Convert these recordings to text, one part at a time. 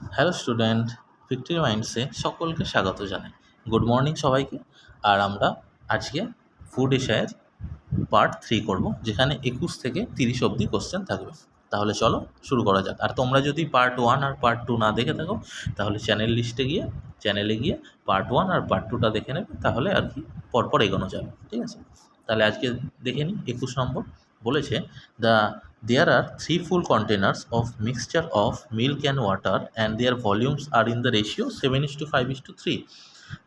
Hello student, victory মাইন্ডসে সকলকে স্বাগত জানাই। গুড মর্নিং সবাইকে। আর আমরা আজকে ফুড এশিয়ার পার্ট 3 করব, যেখানে 21 থেকে 30 অবধি কোশ্চেন থাকবে। তাহলে চলো শুরু করা যাক। আর তোমরা যদি পার্ট 1 আর পার্ট 2 না দেখে থাকো, তাহলে চ্যানেলে গিয়ে পার্ট 1 আর পার্ট 2টা দেখে নেবে, তাহলে আর কি পরপর এগোনো যাবে। ঠিক আছে, তাহলে আজকে দেখে নিই। 21 নম্বর বলেছে, there are 3 full containers of mixture of milk and water and their volumes are in the ratio 7:5:3।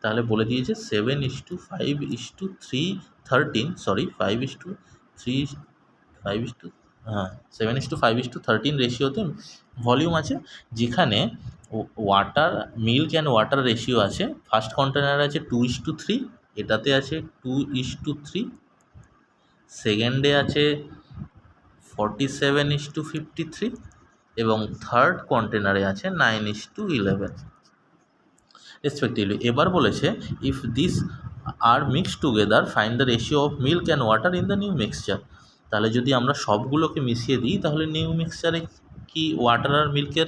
তাহলে বলে দিয়েছে 7:5:3 13 সরি 5:3 5 হ্যাঁ 7:5:13 রেশিওতে ভলিউম আছে, যেখানে মিল্ক অ্যান্ড ওয়াটার রেশিও আছে। ফার্স্ট কন্টেনার আছে 2:3, এটাতে আছে 2:3, সেকেন্ডে আছে 47:53 এবং থার্ড কন্টেনারে আছে 9:11 রেসপেক্টিভলি। এবার বলেছে, if this are mixed together find the ratio of milk and water in the new mixture. তাহলে যদি আমরা সবগুলোকে মিশিয়ে দিই, তাহলে নিউ মিক্সচারে কি ওয়াটার আর মিল্কের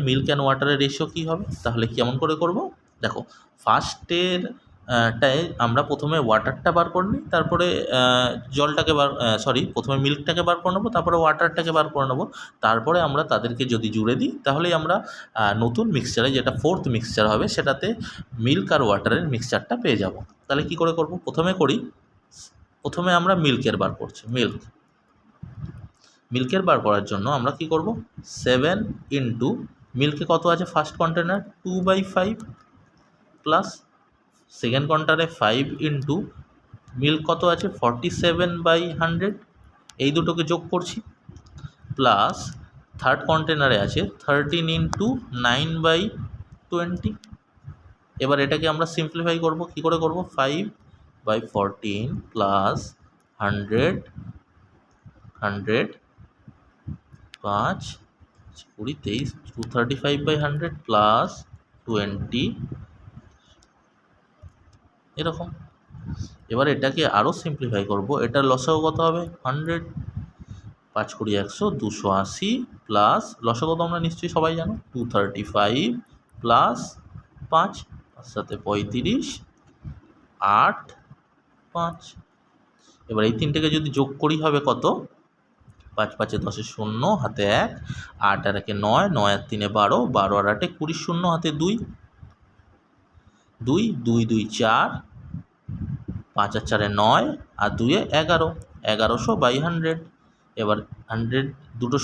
মিল্ক অ্যান্ড ওয়াটারের রেশিও কী হবে? তাহলে কেমন করে করব? দেখো, ফার্স্টের টায় আমরা প্রথমে ওয়াটারটা বার করে নিই, তারপরে প্রথমে মিল্কটাকে বার করে নেবো, তারপরে ওয়াটারটাকে বার করে নেবো। তারপরে আমরা তাদেরকে যদি জুড়ে দিই, তাহলেই আমরা নতুন মিক্সচারে, যেটা ফোর্থ মিক্সচার হবে, সেটাতে মিল্ক আর ওয়াটারের মিক্সচারটা পেয়ে যাব। তাহলে কি করে করব? প্রথমে আমরা মিল্কের বার করছি। মিল্কের বার করার জন্য আমরা কি করব? 7 ইন্টু মিল্কে কত আছে ফার্স্ট কন্টেনার 2/5 প্লাস সেকেন্ড কন্টেনারে 5 ইন্টু মিল্ক কত আছে 47/100, এই দুটোকে যোগ করছি, প্লাস থার্ড কন্টেনারে আছে 13 ইন্টু 9/20। এবার এটাকে আমরা সিম্পলিফাই করব। কি করে করব? 5/14 প্লাস 100 5 20 23 235/100 প্লাস 20 এরকম। এবার এটাকে আরও সিম্পলিফাই করব। এটার লসাগু কত হবে? 100, 5 20 100 280 প্লাস লসাগু তো আমরা নিশ্চয়ই সবাই জানো 235 প্লাস 5 সাথে 35 8 5। এবার এই তিনটেকে যদি যোগ করি হবে কত? 5 5 10 0 হাতে 1, 8 আর 1 9, 9 আর 3 12, 12 আর 8 20, 0 হাতে 2, 2 2 2 4, 5 আর 4 9 আর 2 11, 1100/100। এবার 100 দুটো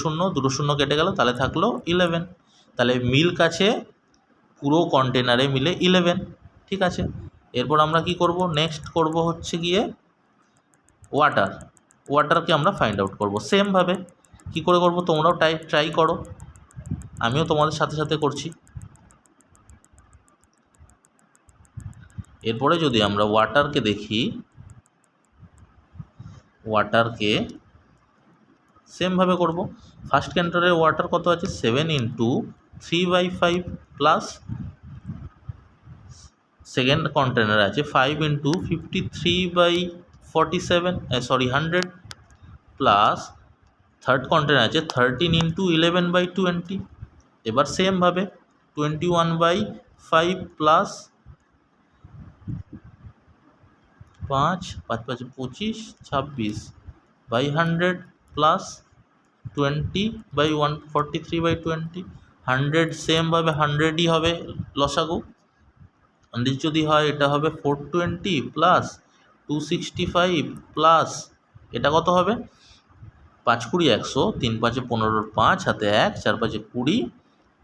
শূন্য কেটে গেল, তাহলে থাকলো 11। তাহলে মিল্ক আছে পুরো কন্টেনারে মিলে 11। ঠিক আছে, এরপর আমরা কি করব? নেক্সট করব হচ্ছে গিয়ে ওয়াটারকে আমরা ফাইন্ড আউট করব সেমভাবে। কি করে করব তোমরাও ট্রাই করো, আমিও তোমাদের সাথে সাথে করছি। এরপরে যদি আমরা ওয়াটারকে দেখি, ওয়াটারকে সেমভাবে করব। ফার্স্ট কন্টেনারে ওয়াটার কত আছে 7 ইন্টু 3/5 প্লাস সেকেন্ড কন্টেনারে আছে 5 ইন্টু 100 প্লাস থার্ড কন্টেনার আছে 13 ইন্টু 11/20। এবার সেমভাবে 21/5 প্লাস 5 5 5 25 26/100 প্লাস 20/143/20। 100 সেমভাবে 100ই হবে লসাগু। 100 যদি হয় এটা হবে 420 প্লাস 265 প্লাস এটা কত হবে? 5 20 100, 3 5 15, 5 হাতে 1, 4 5 20,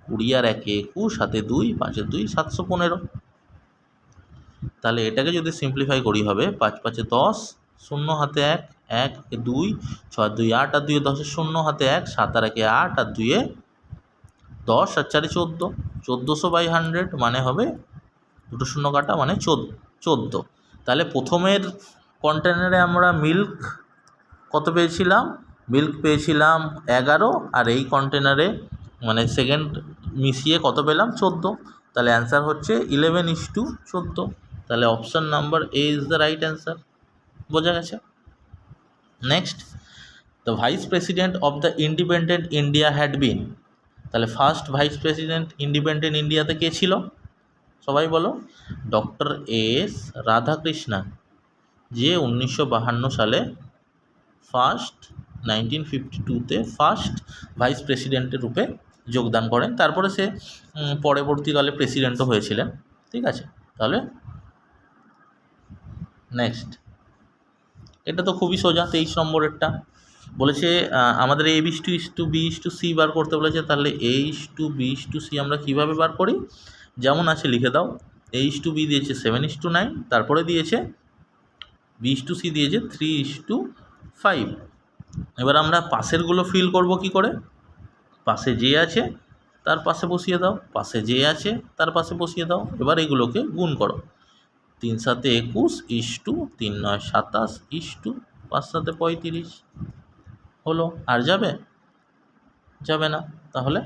20 আর 1 21, হাতে 2, 5 2 715। তাহলে এটাকে যদি সিম্পলিফাই করি হবে 5 5 10, 0 হাতে 1, 1 2, 6 2 8 আর 2 10, 0 হাতে 1, 7 আর 1 8 আর 2 10 আর 4 14, 1400/100 মানে হবে দুটো শূন্য কাটা মানে 14। তাহলে প্রথমের কন্টেনারে আমরা মিল্ক কত পেয়েছিলাম? মিল্ক পেয়েছিলাম 11, আর এই কন্টেনারে মানে সেকেন্ড মিশিয়ে কত পেলাম? 14। তাহলে অ্যান্সার হচ্ছে 11:14। তাহলে option number A is the right answer. বোঝা গেছে? Next, the vice president of the independent India had been. তাহলে ফার্স্ট ভাইস প্রেসিডেন্ট ইন্ডিপেন্ডেন্ট ইন্ডিয়াতে কে ছিল? সবাই বলো। ডক্টর এস রাধাকৃষ্ণন, যে 1952 সালে ফার্স্ট 1952তে ফার্স্ট ভাইস প্রেসিডেন্টের রূপে যোগদান করেন। তারপরে সে পরবর্তীকালে প্রেসিডেন্টও হয়েছিলেন। ঠিক আছে, তাহলে নেক্সট, এটা তো খুবই সোজা। 23 নম্বরেরটা বলেছে আমাদের A:B:C বার করতে বলেছে। তাহলে A:B:C আমরা কিভাবে বার করি? যেমন আছে লিখে দাও। A:B দিয়েছে 7:9, তারপরে দিয়েছে B:C দিয়েছে 3:5। এবার আমরা পাশেরগুলো ফিল করব কি করে? পাশে যে আছে তার পাশে বসিয়ে দাও, পাশে যে আছে তার পাশে বসিয়ে দাও। এবার এগুলোকে গুণ করো। 3 × 7 = 21, 3 × 9 = 27, 5 × 7 = 35 হলো। আর যাবে? যাবে না। তাহলে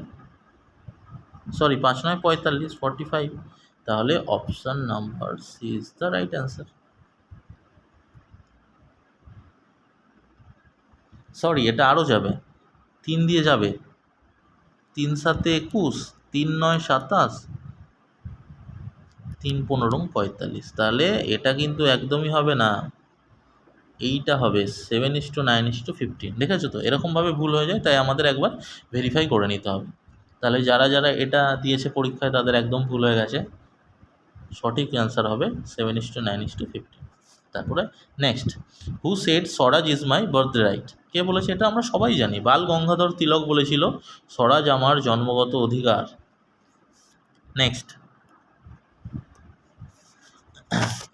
সরি, 5 × 9 = 45, 45। তাহলে option number C is the right answer. Sorry, এটা আরও যাবে, 3 দিয়ে যাবে। 3 × 7 = 21, 3 × 9 = 27, 3 × 15 = 45। তাহলে এটা কিন্তু একদমই হবে না, এইটা হবে 7:9:15। দেখেছো তো, এরকমভাবে ভুল হয়ে যায়, তাই আমাদের একবার ভেরিফাই করে নিতে হবে। তাহলে যারা যারা এটা দিয়েছে পরীক্ষায় তাদের একদম ভুল হয়ে গেছে। সঠিক অ্যান্সার হবে 7:9:15। তারপরে next, who said swaraj is my birth right? কে বলেছে? এটা আমরা সবাই জানি, বাল গঙ্গাধর তিলক বলেছিল স্বরাজ আমার জন্মগত অধিকার। নেক্সট,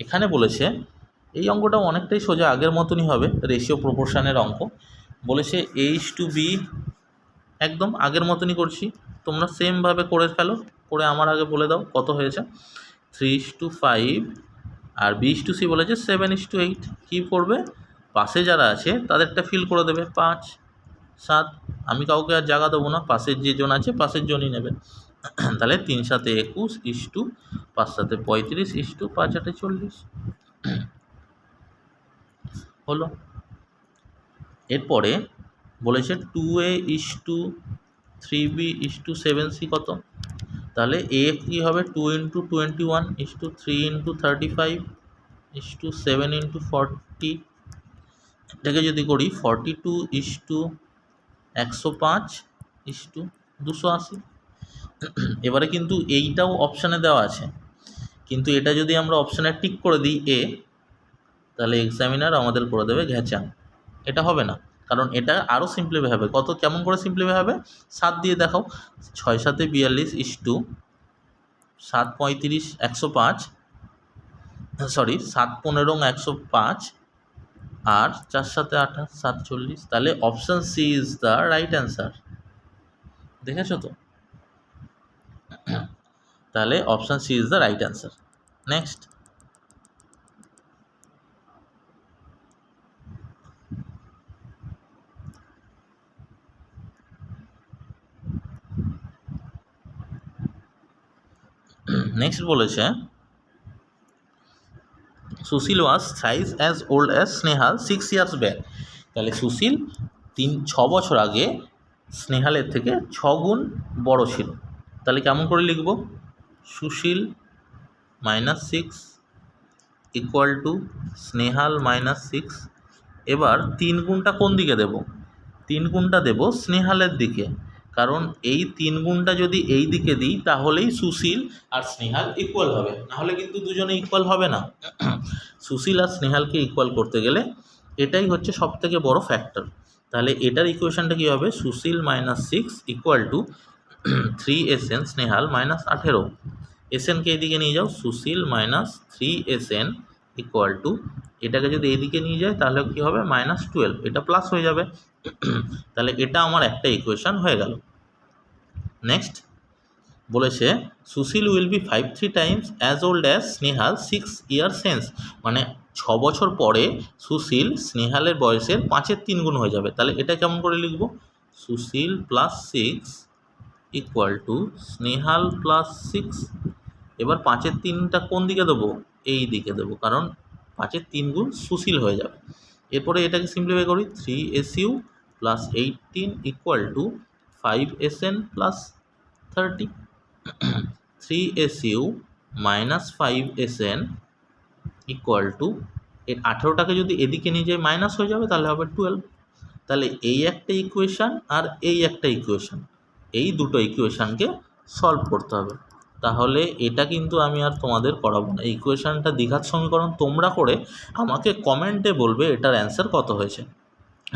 এখানে বলেছে, এই অঙ্কটাও অনেকটাই সোজা, আগের মতনই হবে, রেশিও প্রপোর্শনের অঙ্ক। বলেছে A:B, একদম আগের মতনই করছি, তোমরা সেমভাবে করে ফেলো, করে আমার আগে বলে দাও কত হয়েছে। 3:5 আর B:C বলেছে 7:8। কী করবে? পাশে যারা আছে তাদেরটা ফিল করে দেবে, 5, 7। আমি কাউকে আর জায়গা দেবো না, পাশের যে জন আছে পাশের জনই নেবে। তাহলে 3 × 7 = 21, 5 × 7 = 35, 5 × 8 = 40 হলো। এরপরে বলেছে 2A:3B:7C কত? তাহলে A কী হবে? 2 × 21, 3 × 35, 7 × 40। এটাকে যদি করি 42:105:280। এবারে কিন্তু এইটাও অপশানে দেওয়া আছে, কিন্তু এটা যদি আমরা অপশানে টিক করে দিই এ, তাহলে এক্সামিনার আমাদের করে দেবে ঘ্যাচাং। এটা হবে না, কারণ এটা আরও সিম্পলিফাই হবে। কত, কেমন করে সিম্পলিফাই হবে? 7 দিয়ে দেখাও। 6 × 7 = 42, 7 × 35 = 105, সরি 7 × 15 = 105, আর 4 × 7 = 28, 47। তাহলে option C is the right answer. দেখেছো তো? তাহলে option C is the right answer. Next, next বলেছে Sushil was thrice as old as Snehal 6 years back. তাহলে সুশীল 6 বছর আগে স্নেহালের থেকে 6 গুণ বড় ছিল। তাহলে কেমন করে লিখব? সুশীল -6 = স্নেহাল -6। এবার 3 গুণটা কোন দিকে দেব? 3 গুণটা দেব স্নেহালের দিকে, কারণ এই 3 গুণটা যদি এই দিকে দিই তাহলেই সুশীল আর স্নেহাল ইকুয়াল হবে, নাহলে কিন্তু দুজনে ইকুয়াল হবে না। সুশীল আর স্নেহালকে ইকুয়াল করতে গেলে এটাই হচ্ছে সব থেকে বড় ফ্যাক্টর। তাহলে এটার ইকুয়েশনটা কী হবে? সুশীল -6 = 3SN স্নেহাল -18। এসএনকে এইদিকে নিয়ে যাও, সুশীল -3SN = এটাকে যদি এইদিকে নিয়ে যায় তাহলে কী হবে? -12। এটা প্লাস হয়ে যাবে। তাহলে এটা আমার একটা ইকুয়েশন হয়ে গেল। নেক্সট বলেছে Sushil will be 5-3 times as old as Snehal 6 years hence। মানে 6 বছর পরে সুশীল স্নেহালের বয়সের 5-3 গুণ হয়ে যাবে। তাহলে এটা কেমন করে লিখব? সুশীল +6 = স্নেহাল +6। এবার 5-3টা কোন দিকে দেবো? এই দিকে দেবো, কারণ 5-3 গুণ সুশীল হয়ে যাবে। এরপরে এটাকে সিম্পলিফাই করি, 3SU + 18 = 5SN + 30 3SU minus 5SN equal to এর 18টাকে যদি এদিকে নিয়ে যাই মাইনাস হয়ে যাবে, তাহলে হবে 12। তাহলে এই একটা ইকুয়েশান আর এই একটা ইকুয়েশান, এই দুটো ইকুয়েশানকে সলভ করতে হবে। তাহলে এটা কিন্তু আমি আর তোমাদের করাবো না। এই ইকুয়েশানটা দ্বিঘাত সমীকরণ তোমরা করে আমাকে কমেন্টে বলবে এটার অ্যান্সার কত হয়েছে।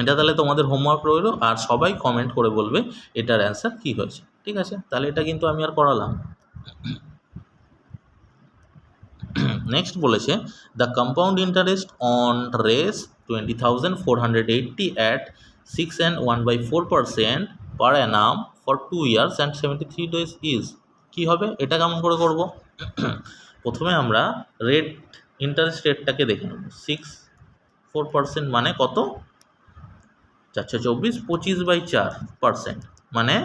এটা তাহলে তোমাদের হোমওয়ার্ক রইলো, আর সবাই কমেন্ট করে বলবে এটার অ্যান্সার কী হয়েছে। ঠিক আছে, তাহলে এটা কিন্তু আমি আর করালাম। নেক্সট বলেছে the compound interest on Rs 20,480 at 6 and 1/4% per annum for 2 years and 73 days is. কী হবে, এটা কেমন করে করব? প্রথমে আমরা ইন্টারেস্ট রেটটাকে দেখে নেব। 6.4% মানে কত? 424, 25/4% মানে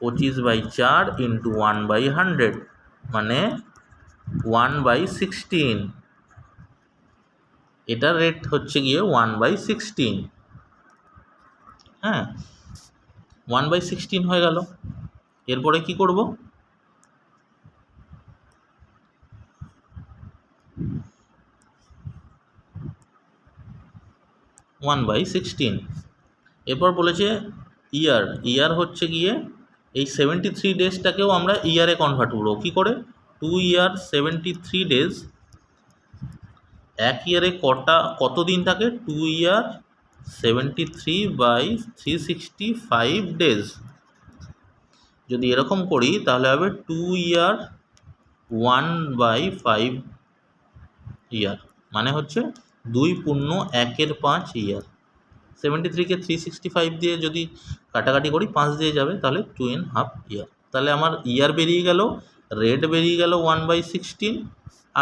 25/4 ইন্টু 1/100 মানে 1/16। এটার রেট হচ্ছে গিয়ে 1/16। হ্যাঁ, 1/16 হয়ে গেল। এরপরে কি করব? এরপর বলেছে ইয়ার হচ্ছে গিয়ে এই 73 ডেজটাকেও আমরা ইয়ারে কনভার্ট করবো। কী করে? 2 year 73 days। এক ইয়ারে কত দিন থাকে? 2 year 73/365 days। যদি এরকম করি তাহলে হবে 2 year 1/5 ইয়ার, মানে হচ্ছে 2×1/5 ইয়ার। 73কে 365 দিয়ে যদি কাটাকাটি করি 5 দিয়ে যাবে, তাহলে 2.5 ইয়ার। তাহলে আমার ইয়ার বেরিয়ে গেল, রেট বেরিয়ে গেল 1/16,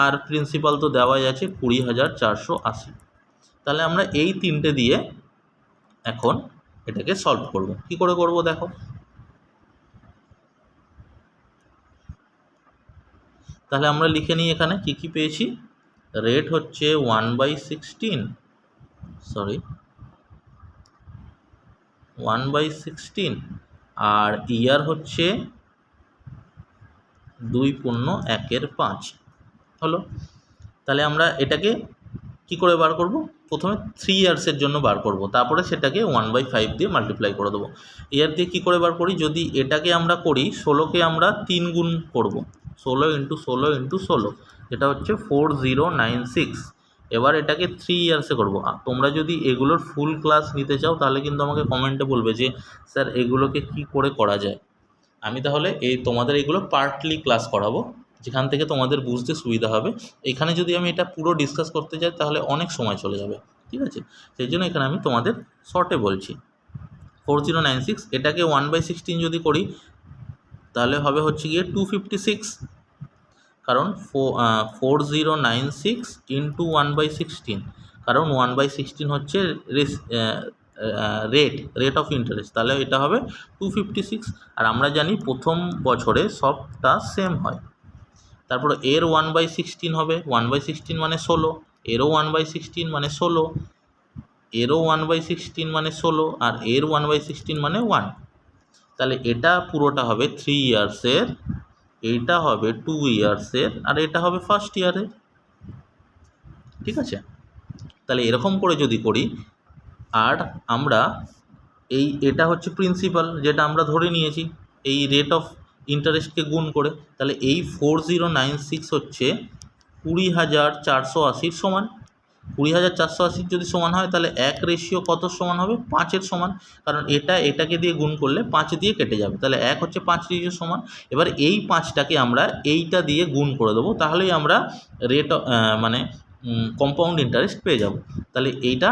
আর প্রিন্সিপাল তো দেওয়াই আছে 20,480। তাহলে আমরা এই তিনটে দিয়ে এখন এটাকে সলভ করব। কি করে করব দেখো। তাহলে আমরা লিখে নিই এখানে কি কি পেয়েছি। রেট হচ্ছে 1/16 আর ইয়ার হচ্ছে 2×1/5 হলো। তাহলে আমরা এটাকে কি করে বার করব? প্রথমে 3 ইয়ার্সের জন্য বার করব, তারপরে সেটাকে 1/5 দিয়ে মাল্টিপ্লাই করে দেবো। ইয়ার দিয়ে কী করে বার করি? যদি এটাকে আমরা করি 16কে আমরা 3 গুণ করব, 16 × 16 × 16, যেটা হচ্ছে 4096। এবার এটাকে 3 ইয়ার্সে করবো। তোমরা যদি এগুলোর ফুল ক্লাস নিতে চাও তাহলে কিন্তু আমাকে কমেন্টে বলবে যে স্যার এগুলোকে কি করে করা যায়। আমি তাহলে তোমাদের এগুলো পার্টলি ক্লাস করাবো, যেখান থেকে তোমাদের বুঝতে সুবিধা হবে। এখানে যদি আমি এটা পুরো ডিসকাস করতে যাই তাহলে অনেক সময় চলে যাবে। ঠিক আছে, সেই জন্য এখানে আমি তোমাদের শর্টে বলছি। 4096 এটাকে 1/16 যদি করি তাহলে হবে হচ্ছে গিয়ে 256, কারণ 4096 ইন্টু 1/16, কারণ 1/16 হচ্ছে রেট অফ ইন্টারেস্ট, তাহলে এটা হবে 256। আর আমরা জানি প্রথম বছরে সবটা সেম হয়। তারপরে এর 1/16 হবে, 1/16 মানে 16, এরও 1/16 মানে 16, এরও 1/16 মানে 16, আর এর 1/16 মানে 1। তাহলে এটা পুরোটা হবে 3 ইয়ার্সের, এইটা হবে 2 ইয়ার্সের, আর এটা হবে ফার্স্ট ইয়ারের। ঠিক আছে, তাহলে এরকম করে যদি করি, আর আমরা এটা হচ্ছে প্রিন্সিপাল যেটা আমরা ধরে নিয়েছি এই রেট অফ ইন্টারেস্টকে গুণ করে, তাহলে এই 4096 হচ্ছে 20,480 সমান। 20,480 যদি সমান হয় তাহলে 1 কত সমান হবে? 5-এর সমান, কারণ এটাকে দিয়ে গুণ করলে 5 দিয়ে কেটে যাবে, তাহলে 1 হচ্ছে 5 সমান। এবার এই 5টাকে আমরা এইটা দিয়ে গুণ করে দেবো, তাহলেই আমরা মানে কম্পাউন্ড ইন্টারেস্ট পেয়ে যাব। তাহলে এইটা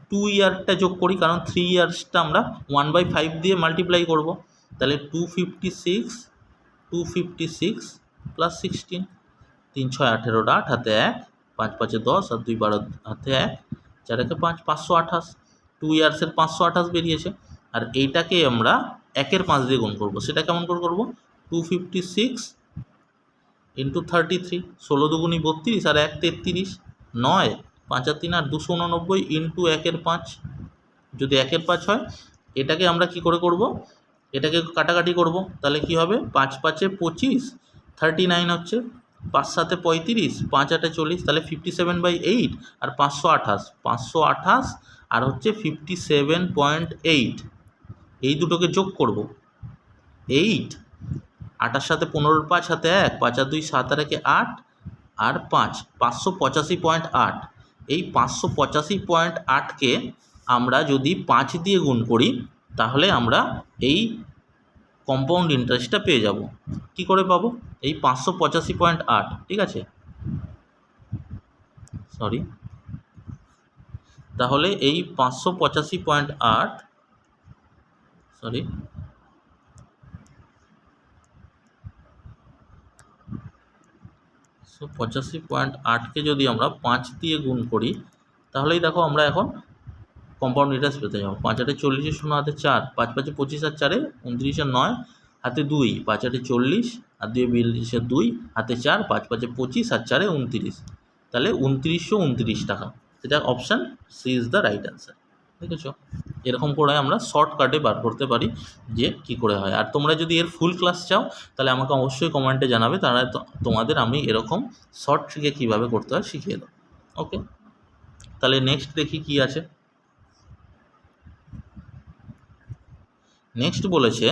2 ইয়ারটা যোগ করি, কারণ 3 ইয়ার্সটা আমরা 1/5 দিয়ে মাল্টিপ্লাই করব। তাহলে 256 প্লাস 16, 3 6 18, 8 হাতে 1, 5 5 10, আর 2 12 হাতে 1, 4 1 5, 528। 2 ইয়ার্সের 528 বেরিয়েছে। আর এইটাকে আমরা 1/5 দিয়ে গুণ করবো। সেটা কেমন করে করবো? 256 ইন্টু 33, 16 দুগুণি 32 আর 1 33, 9 5 আর 3 আর 289 ইন্টু 1/5। যদি 1/5 হয়, এটাকে আমরা কি করে করব? এটাকে কাটাকাটি করব, তাহলে কি হবে 5 5 25, 39 হচ্ছে, 5 7 35, 5 8 40, তাহলে 57/8 আর 528 আর হচ্ছে 57.8, এই দুটোকে যোগ করব। 8, 8 সাথে 15, 5 হাতে 1, 5 আর 2 7 আর 1 8, আর 5 585.8। এই 585.8কে আমরা যদি 5 দিয়ে গুণ করি তাহলে আমরা এই কম্পাউন্ড ইন্টারেস্টটা পেয়ে যাব। কি করে পাবো? এই 585.8, ঠিক আছে, সরি, তাহলে এই 585.8, সরি, 85.8কে যদি আমরা 5 দিয়ে গুণ করি তাহলেই দেখো আমরা এখন কম্পাউন্ড ইন্টারেস্ট পেতে যাবো। 5 8 40, 0 হাতে 4, 5 5 25 আর 4 29 আর 9 হাতে 2, 5 8 40 আর 2 42 আর 2 হাতে 4, 5 5 25 আর 4 29, তাহলে 2929 টাকা। এটা option C is the right answer. দেখেছো, এরকম করে আমরা শর্টকাটে বার করতে পারি যে কি করে হয়। আর তোমরা যদি এর ফুল ক্লাস চাও তাহলে আমাকে অবশ্যই কমেন্টে জানাবে, তারা তোমাদের আমি এরকম শর্ট ট্রিকে কীভাবে করতে হয় শিখিয়ে দেবো। ওকে, তাহলে নেক্সট দেখি কি আছে। নেক্সট বলেছে,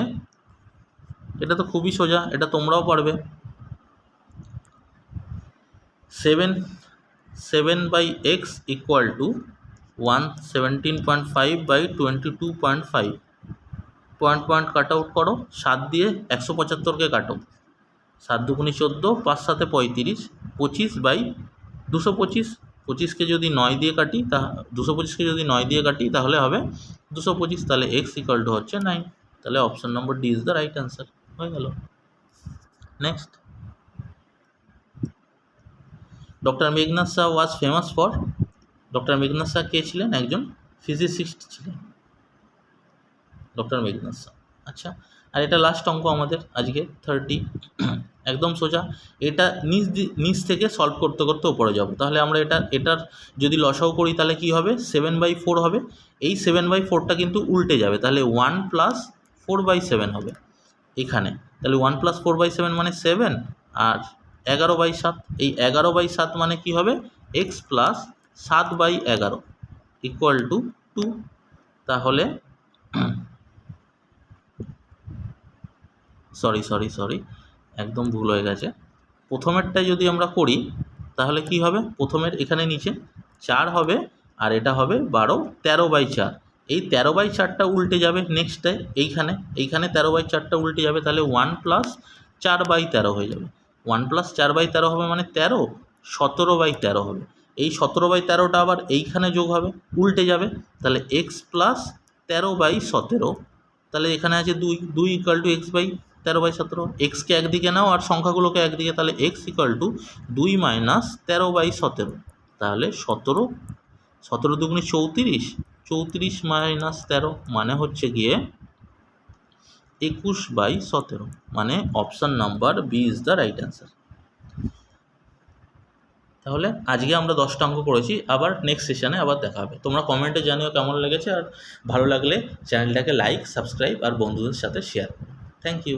এটা তো খুবই সোজা, এটা তোমরাও পারবে। 7/x equal to 117.5/22.5, point point cut out করো, 7 দিয়ে 175কে কাটো, 7 দুগুণে 14, 5 7 35, 25/225, 25কে যদি 9 দিয়ে কাটি, 225কে যদি 9 দিয়ে কাটি তাহলে হবে 225, তাহলে এক্স ইকুয়াল টু হচ্ছে 9, তাহলে option number D is the right answer. হয়ে গেল। Next, doctor Meghnad Saha was famous for, doctor Meghnad Saha কে ছিলেন? একজন ফিজিসিস্ট ছিলেন ডক্টর মেঘনাথ শাহ। আচ্ছা, আর এটা লাস্ট অঙ্ক আমাদের আজকে 30, একদম সোজা। এটা নিচ থেকে সলভ করতে করতে ওপরে যাব। তাহলে আমরা এটার যদি লসাও করি তাহলে কি হবে? 7/4 হবে। এই 7/4টা কিন্তু উল্টে যাবে, তাহলে 1 + 4/7 হবে এখানে। তাহলে 1 + 4/7 মানে 7, আর 11/7, এই 11/7 মানে কি হবে? x + 7/11 equal to 2। তাহলে সরি, একদম ভুল হয়ে গেছে। প্রথমেরটাই যদি আমরা করি তাহলে কি হবে? প্রথমের এখানে নিচে 4 হবে, আর এটা হবে 12, 13/4। এই 13/4টা উল্টে যাবে নেক্সটটায়, এইখানে 13/4টা উল্টে যাবে, তাহলে 1 + 4/13 হয়ে যাবে। 1 + 4/13 হবে মানে 13, 17/13 হবে। এই 17/13টা আবার এইখানে যোগ হবে, উল্টে যাবে, তাহলে x + 13/17, তাহলে এখানে আছে 2 ইকুয়াল টু x/13/17। এক্সকে একদিকে নাও আর সংখ্যাগুলোকে একদিকে, তাহলে x ইকুয়াল টু 2 - 13/17, তাহলে 17, 17 দুগুণে 34, 34 - 13 মানে হচ্ছে গিয়ে 21/17, মানে option number B is the right answer. তাহলে আজকে আমরা 10টা অঙ্ক করেছি, আবার নেক্সট সেশনে আবার দেখা হবে। তোমরা কমেন্টে জানিও কেমন লেগেছে, আর ভালো লাগলে চ্যানেলটাকে লাইক, সাবস্ক্রাইব আর বন্ধুদের সাথে শেয়ার করো। Thank you.